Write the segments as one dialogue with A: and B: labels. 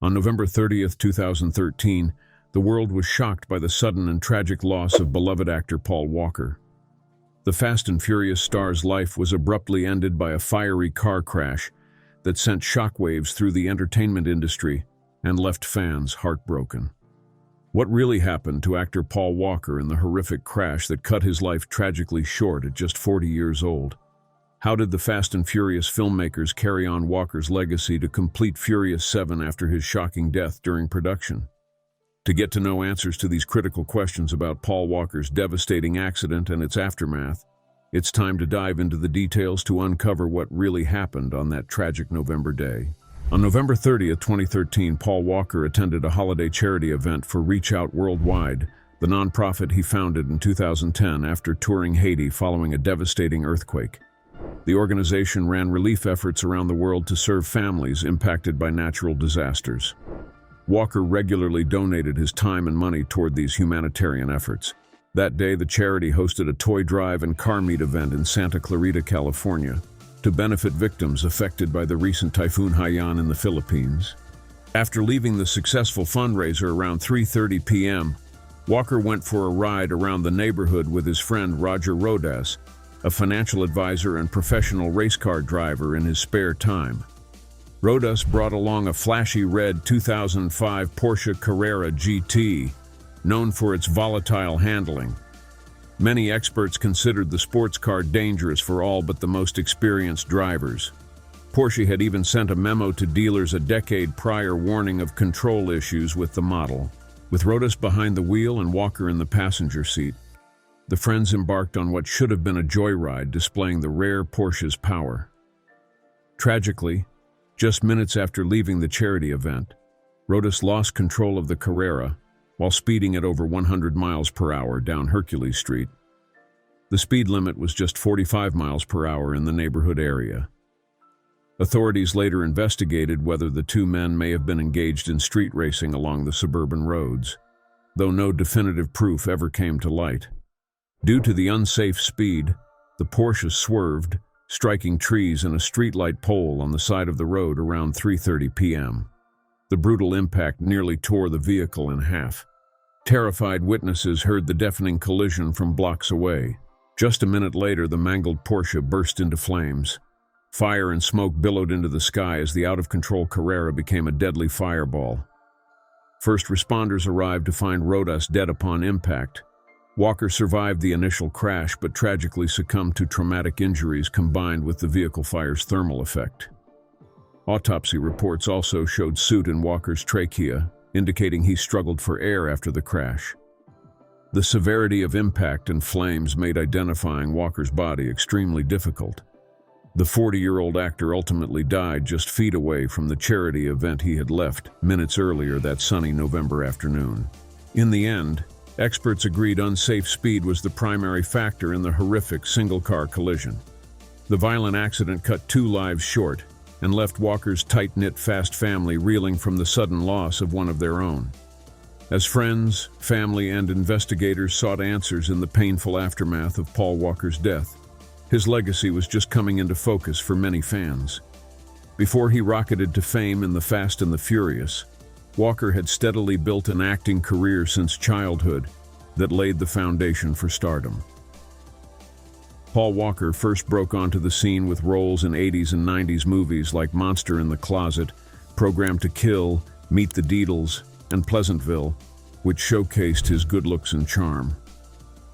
A: On November 30th, 2013, the world was shocked by the sudden and tragic loss of beloved actor Paul Walker. The Fast and Furious star's life was abruptly ended by a fiery car crash that sent shockwaves through the entertainment industry and left fans heartbroken. What really happened to actor Paul Walker in the horrific crash that cut his life tragically short at just 40 years old? How did the Fast and Furious filmmakers carry on Walker's legacy to complete Furious 7 after his shocking death during production? To get to know answers to these critical questions about Paul Walker's devastating accident and its aftermath, it's time to dive into the details to uncover what really happened on that tragic November day. On November 30th, 2013, Paul Walker attended a holiday charity event for Reach Out Worldwide, the nonprofit he founded in 2010 after touring Haiti following a devastating earthquake. The organization ran relief efforts around the world to serve families impacted by natural disasters. Walker regularly donated his time and money toward these humanitarian efforts. That day, the charity hosted a toy drive and car meet event in Santa Clarita, California, to benefit victims affected by the recent Typhoon Haiyan in the Philippines. After leaving the successful fundraiser around 3:30 p.m., Walker went for a ride around the neighborhood with his friend Roger Rodas, a financial advisor and professional race car driver, in his spare time. Rodas brought along a flashy red 2005 Porsche Carrera GT, known for its volatile handling. Many experts considered the sports car dangerous for all but the most experienced drivers. Porsche had even sent a memo to dealers a decade prior warning of control issues with the model. With Rodas behind the wheel and Walker in the passenger seat, the friends embarked on what should have been a joyride displaying the rare Porsche's power. Tragically, just minutes after leaving the charity event, Rodas lost control of the Carrera while speeding at over 100 miles per hour down Hercules Street. The speed limit was just 45 miles per hour in the neighborhood area. Authorities later investigated whether the two men may have been engaged in street racing along the suburban roads, though no definitive proof ever came to light. Due to the unsafe speed, the Porsche swerved, striking trees and a streetlight pole on the side of the road around 3:30 p.m. The brutal impact nearly tore the vehicle in half. Terrified witnesses heard the deafening collision from blocks away. Just a minute later, the mangled Porsche burst into flames. Fire and smoke billowed into the sky as the out-of-control Carrera became a deadly fireball. First responders arrived to find Rodas dead upon impact. Walker survived the initial crash but tragically succumbed to traumatic injuries combined with the vehicle fire's thermal effect. Autopsy reports also showed soot in Walker's trachea, indicating he struggled for air after the crash. The severity of impact and flames made identifying Walker's body extremely difficult. The 40-year-old actor ultimately died just feet away from the charity event he had left minutes earlier that sunny November afternoon. In the end, experts agreed unsafe speed was the primary factor in the horrific single-car collision. The violent accident cut 2 lives short and left Walker's tight-knit Fast family reeling from the sudden loss of one of their own. As friends, family, and investigators sought answers in the painful aftermath of Paul Walker's death, his legacy was just coming into focus for many fans. Before he rocketed to fame in The Fast and the Furious, Walker had steadily built an acting career since childhood that laid the foundation for stardom. Paul Walker first broke onto the scene with roles in 80s and 90s movies like Monster in the Closet, Program to Kill, Meet the Deedles, and Pleasantville, which showcased his good looks and charm.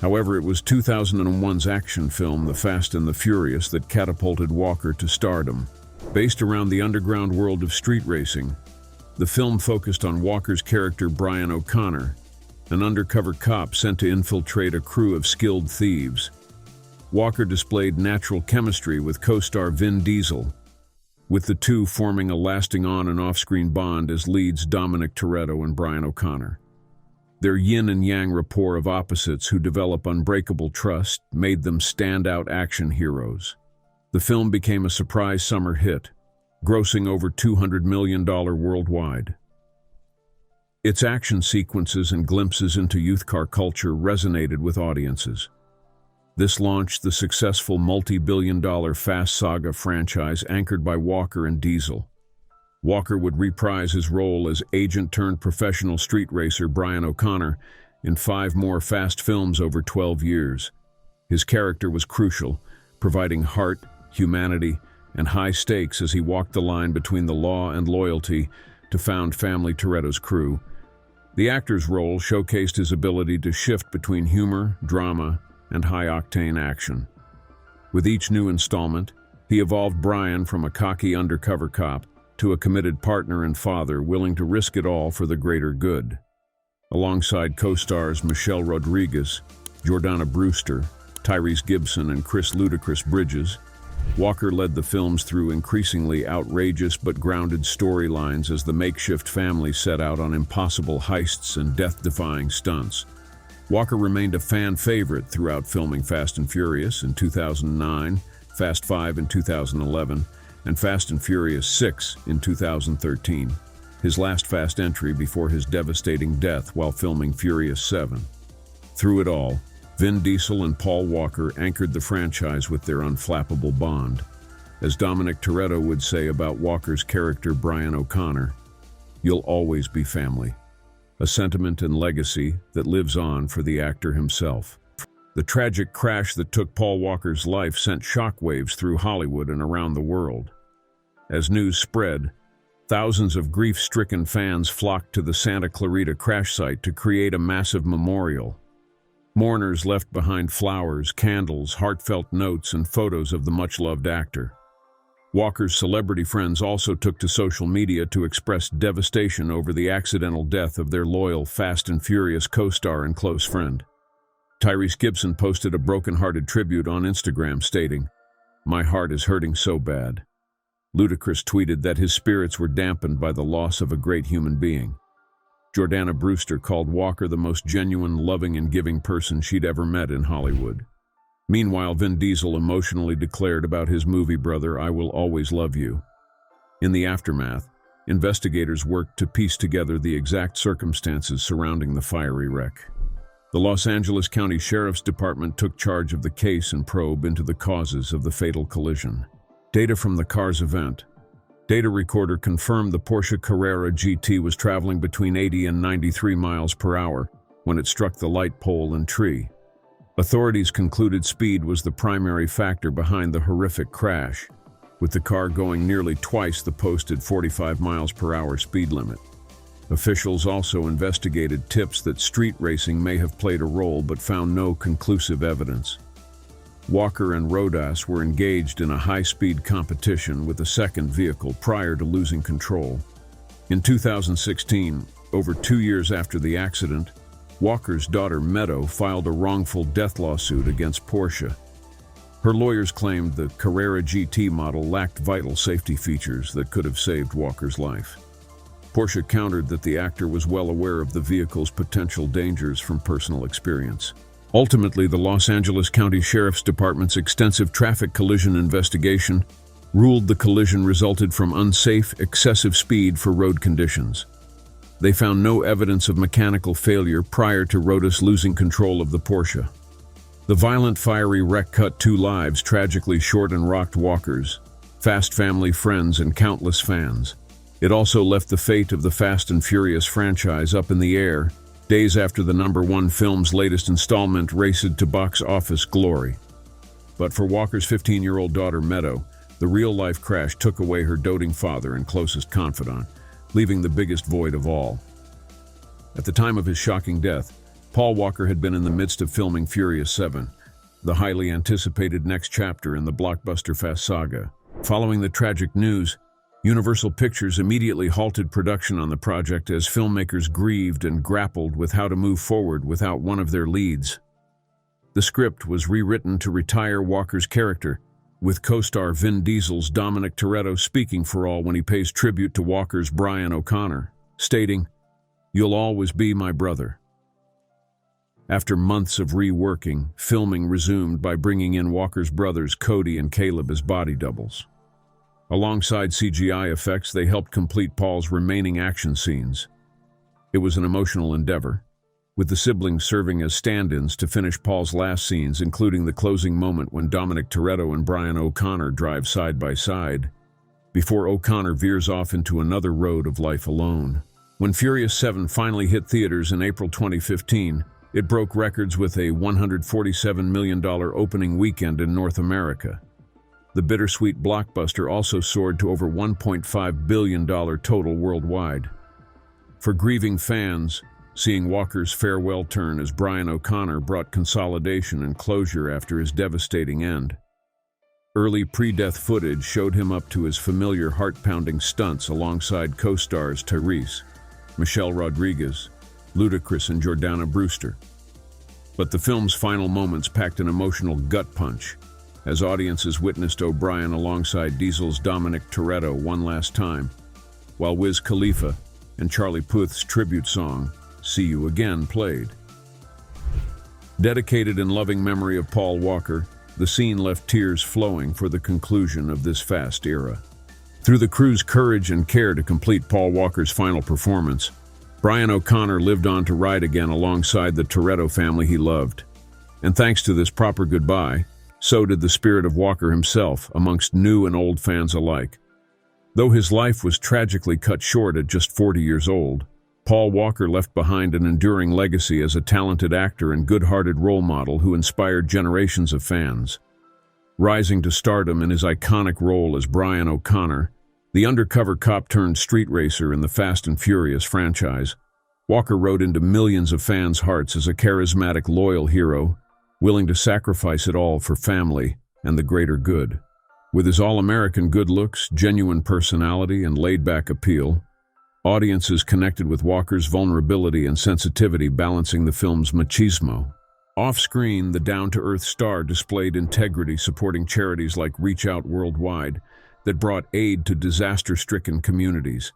A: However, it was 2001's action film The Fast and the Furious that catapulted Walker to stardom. Based around the underground world of street racing, the film focused on Walker's character Brian O'Connor, an undercover cop sent to infiltrate a crew of skilled thieves. Walker displayed natural chemistry with co-star Vin Diesel, with the two forming a lasting on- and off-screen bond as leads Dominic Toretto and Brian O'Connor. Their yin and yang rapport of opposites who develop unbreakable trust made them standout action heroes. The film became a surprise summer hit, grossing over $200 million worldwide. Its action sequences and glimpses into youth car culture resonated with audiences. This launched the successful multi-billion-dollar Fast Saga franchise anchored by Walker and Diesel. Walker would reprise his role as agent-turned-professional street racer Brian O'Connor in 5 more Fast films over 12 years. His character was crucial, providing heart, humanity, and high stakes as he walked the line between the law and loyalty to found family Toretto's crew. The actor's role showcased his ability to shift between humor, drama, and high-octane action. With each new installment, he evolved Brian from a cocky undercover cop to a committed partner and father willing to risk it all for the greater good. Alongside co-stars Michelle Rodriguez, Jordana Brewster, Tyrese Gibson, and Chris "Ludacris" Bridges, Walker led the films through increasingly outrageous but grounded storylines as the makeshift family set out on impossible heists and death-defying stunts. Walker remained a fan favorite throughout filming Fast and Furious in 2009, Fast 5 in 2011, and Fast and Furious 6 in 2013, his last Fast entry before his devastating death while filming Furious 7. Through it all, Vin Diesel and Paul Walker anchored the franchise with their unflappable bond. As Dominic Toretto would say about Walker's character Brian O'Connor, "You'll always be family," a sentiment and legacy that lives on for the actor himself. The tragic crash that took Paul Walker's life sent shockwaves through Hollywood and around the world. As news spread, thousands of grief-stricken fans flocked to the Santa Clarita crash site to create a massive memorial. Mourners left behind flowers, candles, heartfelt notes, and photos of the much-loved actor. Walker's celebrity friends also took to social media to express devastation over the accidental death of their loyal Fast and Furious co-star and close friend. Tyrese Gibson posted a broken-hearted tribute on Instagram stating, "My heart is hurting so bad." Ludacris tweeted that his spirits were dampened by the loss of a great human being. Jordana Brewster called Walker the most genuine, loving, and giving person she'd ever met in Hollywood. Meanwhile, Vin Diesel emotionally declared about his movie brother, "I will always love you." In the aftermath, investigators worked to piece together the exact circumstances surrounding the fiery wreck. The Los Angeles County Sheriff's Department took charge of the case and probe into the causes of the fatal collision. Data from the car's event. Data recorder confirmed the Porsche Carrera GT was traveling between 80 and 93 miles per hour when it struck the light pole and tree. Authorities concluded speed was the primary factor behind the horrific crash, with the car going nearly twice the posted 45 miles per hour speed limit. Officials also investigated tips that street racing may have played a role but found no conclusive evidence. Walker and Rodas were engaged in a high-speed competition with a second vehicle prior to losing control. In 2016, over 2 years after the accident, Walker's daughter Meadow filed a wrongful death lawsuit against Porsche. Her lawyers claimed the Carrera GT model lacked vital safety features that could have saved Walker's life. Porsche countered that the actor was well aware of the vehicle's potential dangers from personal experience. Ultimately, the Los Angeles County Sheriff's Department's extensive traffic collision investigation ruled the collision resulted from unsafe, excessive speed for road conditions. They found no evidence of mechanical failure prior to Rodas losing control of the Porsche. The violent, fiery wreck cut 2 lives tragically short and rocked Walker's, Fast family, friends, and countless fans. It also left the fate of the Fast and Furious franchise up in the air, days after the #1 film's latest installment raced to box office glory. But for Walker's 15-year-old daughter Meadow, the real-life crash took away her doting father and closest confidant, leaving the biggest void of all. At the time of his shocking death, Paul Walker had been in the midst of filming Furious 7, the highly anticipated next chapter in the blockbuster Fast saga. Following the tragic news, Universal Pictures immediately halted production on the project as filmmakers grieved and grappled with how to move forward without one of their leads. The script was rewritten to retire Walker's character, with co-star Vin Diesel's Dominic Toretto speaking for all when he pays tribute to Walker's Brian O'Connor, stating, "You'll always be my brother." After months of reworking, filming resumed by bringing in Walker's brothers Cody and Caleb as body doubles. Alongside CGI effects, they helped complete Paul's remaining action scenes. It was an emotional endeavor, with the siblings serving as stand-ins to finish Paul's last scenes, including the closing moment when Dominic Toretto and Brian O'Connor drive side by side. before O'Connor veers off into another road of life alone. When Furious 7 finally hit theaters in April 2015, it broke records with a $147 million opening weekend in North America. The bittersweet blockbuster also soared to over $1.5 billion total worldwide. For grieving fans, seeing Walker's farewell turn as Brian O'Connor brought consolidation and closure after his devastating end. Early pre-death footage showed him up to his familiar heart-pounding stunts alongside co-stars Tyrese, Michelle Rodriguez, Ludacris, and Jordana Brewster. But the film's final moments packed an emotional gut punch, as audiences witnessed O'Brien alongside Diesel's Dominic Toretto one last time, while Wiz Khalifa and Charlie Puth's tribute song, See You Again, played. Dedicated in loving memory of Paul Walker, the scene left tears flowing for the conclusion of this fast era. Through the crew's courage and care to complete Paul Walker's final performance, Brian O'Connor lived on to ride again alongside the Toretto family he loved. And thanks to this proper goodbye, so did the spirit of Walker himself amongst new and old fans alike. Though his life was tragically cut short at just 40 years old, Paul Walker left behind an enduring legacy as a talented actor and good-hearted role model who inspired generations of fans. Rising to stardom in his iconic role as Brian O'Connor, the undercover cop turned street racer in the Fast and Furious franchise, Walker rode into millions of fans' hearts as a charismatic, loyal hero, willing to sacrifice it all for family and the greater good. With his all-American good looks, genuine personality, and laid-back appeal, audiences connected with Walker's vulnerability and sensitivity, balancing the film's machismo. Off-screen, the down-to-earth star displayed integrity, supporting charities like Reach Out Worldwide that brought aid to disaster-stricken communities.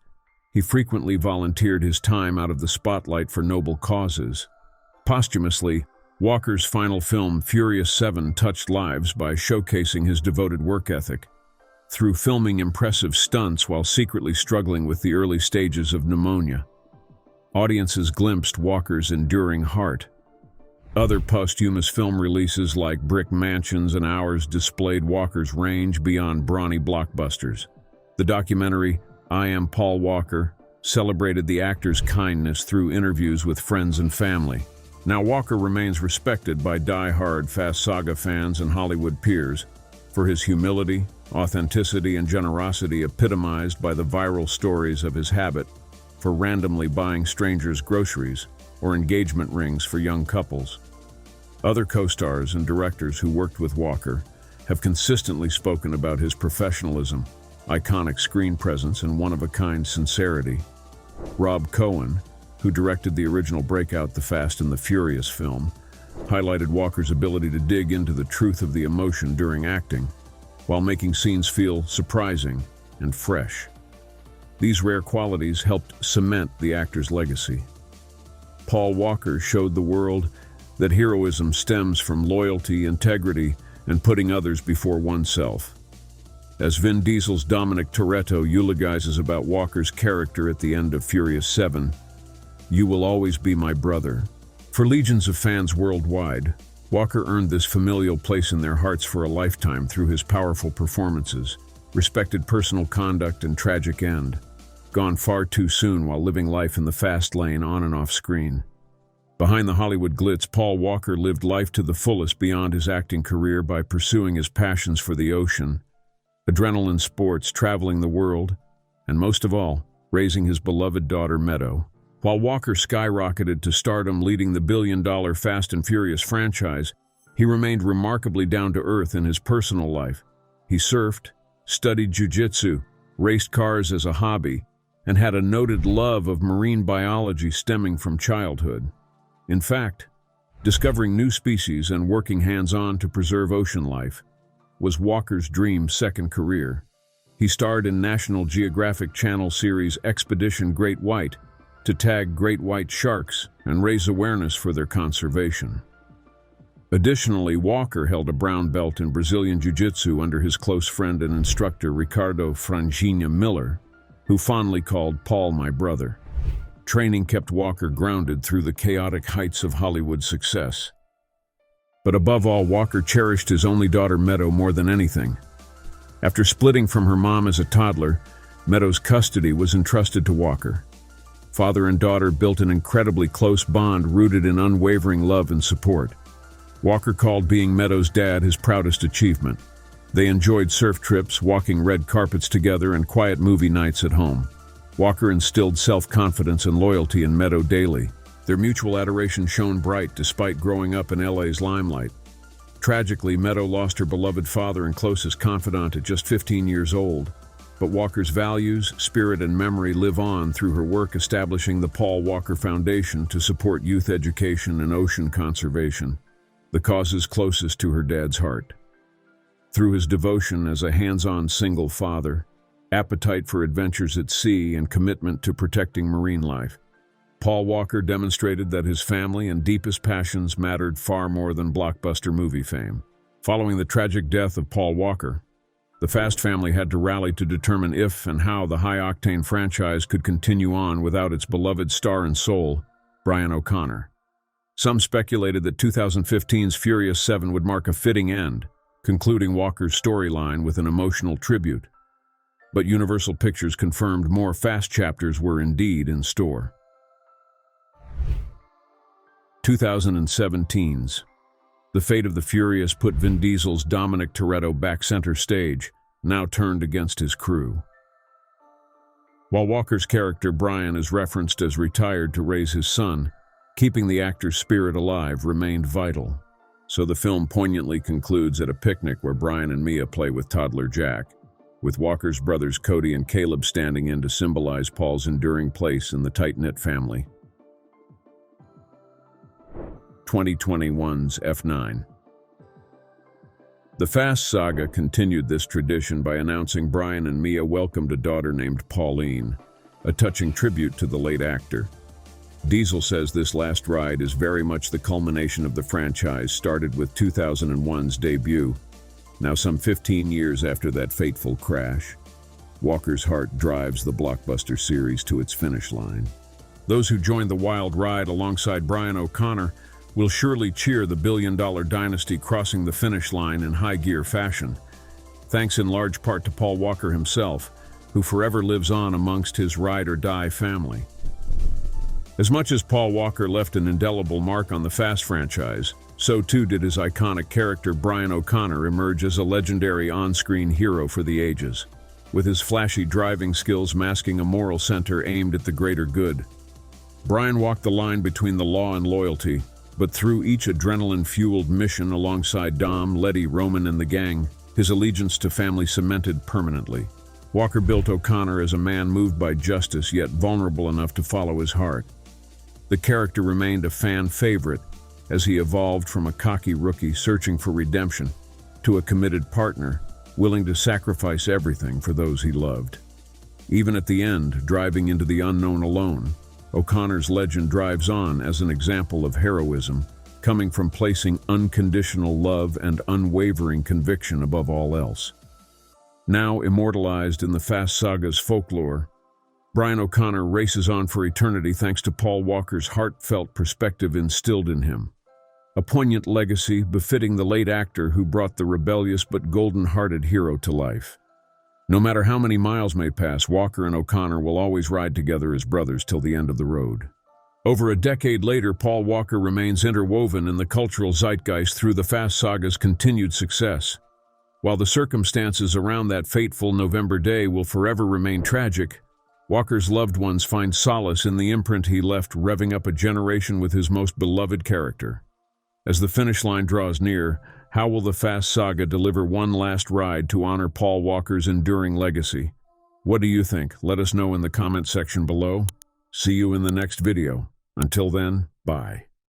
A: He frequently volunteered his time out of the spotlight for noble causes. Posthumously, Walker's final film, Furious 7, touched lives by showcasing his devoted work ethic. Through filming impressive stunts while secretly struggling with the early stages of pneumonia, audiences glimpsed Walker's enduring heart. Other posthumous film releases like Brick Mansions and Hours displayed Walker's range beyond brawny blockbusters. The documentary, I Am Paul Walker, celebrated the actor's kindness through interviews with friends and family. Now Walker remains respected by die-hard Fast Saga fans and Hollywood peers for his humility, authenticity, and generosity, epitomized by the viral stories of his habit for randomly buying strangers groceries or engagement rings for young couples. Other co-stars and directors who worked with Walker have consistently spoken about his professionalism, iconic screen presence, and one-of-a-kind sincerity. Rob Cohen, who directed the original breakout The Fast and the Furious film, highlighted Walker's ability to dig into the truth of the emotion during acting, while making scenes feel surprising and fresh. These rare qualities helped cement the actor's legacy. Paul Walker showed the world that heroism stems from loyalty, integrity, and putting others before oneself. As Vin Diesel's Dominic Toretto eulogizes about Walker's character at the end of Furious 7, "You will always be my brother." For legions of fans worldwide, Walker earned this familial place in their hearts for a lifetime through his powerful performances, respected personal conduct, and tragic end, gone far too soon while living life in the fast lane on and off screen. Behind the Hollywood glitz, Paul Walker lived life to the fullest beyond his acting career by pursuing his passions for the ocean, adrenaline sports, traveling the world, and most of all, raising his beloved daughter Meadow. While Walker skyrocketed to stardom leading the billion-dollar Fast and Furious franchise, he remained remarkably down-to-earth in his personal life. He surfed, studied jiu-jitsu, raced cars as a hobby, and had a noted love of marine biology stemming from childhood. In fact, discovering new species and working hands-on to preserve ocean life was Walker's dream second career. He starred in National Geographic Channel series Expedition Great White to tag great white sharks and raise awareness for their conservation. Additionally, Walker held a brown belt in Brazilian Jiu-Jitsu under his close friend and instructor Ricardo Franjinha Miller, who fondly called Paul my brother. Training kept Walker grounded through the chaotic heights of Hollywood success. But above all, Walker cherished his only daughter Meadow more than anything. After splitting from her mom as a toddler, Meadow's custody was entrusted to Walker. Father and daughter built an incredibly close bond rooted in unwavering love and support. Walker called being Meadow's dad his proudest achievement. They enjoyed surf trips, walking red carpets together, and quiet movie nights at home. Walker instilled self-confidence and loyalty in Meadow daily. Their mutual adoration shone bright despite growing up in LA's limelight. Tragically, Meadow lost her beloved father and closest confidant at just 15 years old. But Walker's values, spirit, and memory live on through her work establishing the Paul Walker Foundation to support youth education and ocean conservation, the causes closest to her dad's heart. Through his devotion as a hands-on single father, appetite for adventures at sea, and commitment to protecting marine life, Paul Walker demonstrated that his family and deepest passions mattered far more than blockbuster movie fame. Following the tragic death of Paul Walker, the Fast family had to rally to determine if and how the high-octane franchise could continue on without its beloved star and soul, Brian O'Connor. Some speculated that 2015's Furious 7 would mark a fitting end, concluding Walker's storyline with an emotional tribute. But Universal Pictures confirmed more Fast chapters were indeed in store. 2017's The Fate of the Furious put Vin Diesel's Dominic Toretto back center stage, now turned against his crew. While Walker's character Brian is referenced as retired to raise his son, keeping the actor's spirit alive remained vital. So the film poignantly concludes at a picnic where Brian and Mia play with toddler Jack, with Walker's brothers Cody and Caleb standing in to symbolize Paul's enduring place in the tight-knit family. 2021's F9. The Fast saga continued this tradition by announcing Brian and Mia welcomed a daughter named Pauline, a touching tribute to the late actor. Diesel says this last ride is very much the culmination of the franchise started with 2001's debut. Now some 15 years after that fateful crash, Walker's heart drives the blockbuster series to its finish line. Those who joined the wild ride alongside Brian O'Connor will surely cheer the billion-dollar dynasty crossing the finish line in high-gear fashion, thanks in large part to Paul Walker himself, who forever lives on amongst his ride-or-die family. As much as Paul Walker left an indelible mark on the Fast franchise, so too did his iconic character Brian O'Connor emerge as a legendary on-screen hero for the ages, with his flashy driving skills masking a moral center aimed at the greater good. Brian walked the line between the law and loyalty, but through each adrenaline-fueled mission alongside Dom, Letty, Roman, and the gang, his allegiance to family cemented permanently. Walker built O'Connor as a man moved by justice yet vulnerable enough to follow his heart. The character remained a fan favorite as he evolved from a cocky rookie searching for redemption to a committed partner willing to sacrifice everything for those he loved. Even at the end, driving into the unknown alone, O'Connor's legend drives on as an example of heroism, coming from placing unconditional love and unwavering conviction above all else. Now immortalized in the Fast saga's folklore, Brian O'Connor races on for eternity thanks to Paul Walker's heartfelt perspective instilled in him. A poignant legacy befitting the late actor who brought the rebellious but golden-hearted hero to life. No matter how many miles may pass, Walker and O'Connor will always ride together as brothers till the end of the road. Over a decade later, Paul Walker remains interwoven in the cultural zeitgeist through the Fast saga's continued success. While the circumstances around that fateful November day will forever remain tragic, Walker's loved ones find solace in the imprint he left, revving up a generation with his most beloved character. As the finish line draws near, how will the Fast saga deliver one last ride to honor Paul Walker's enduring legacy? What do you think? Let us know in the comment section below. See you in the next video. Until then, bye.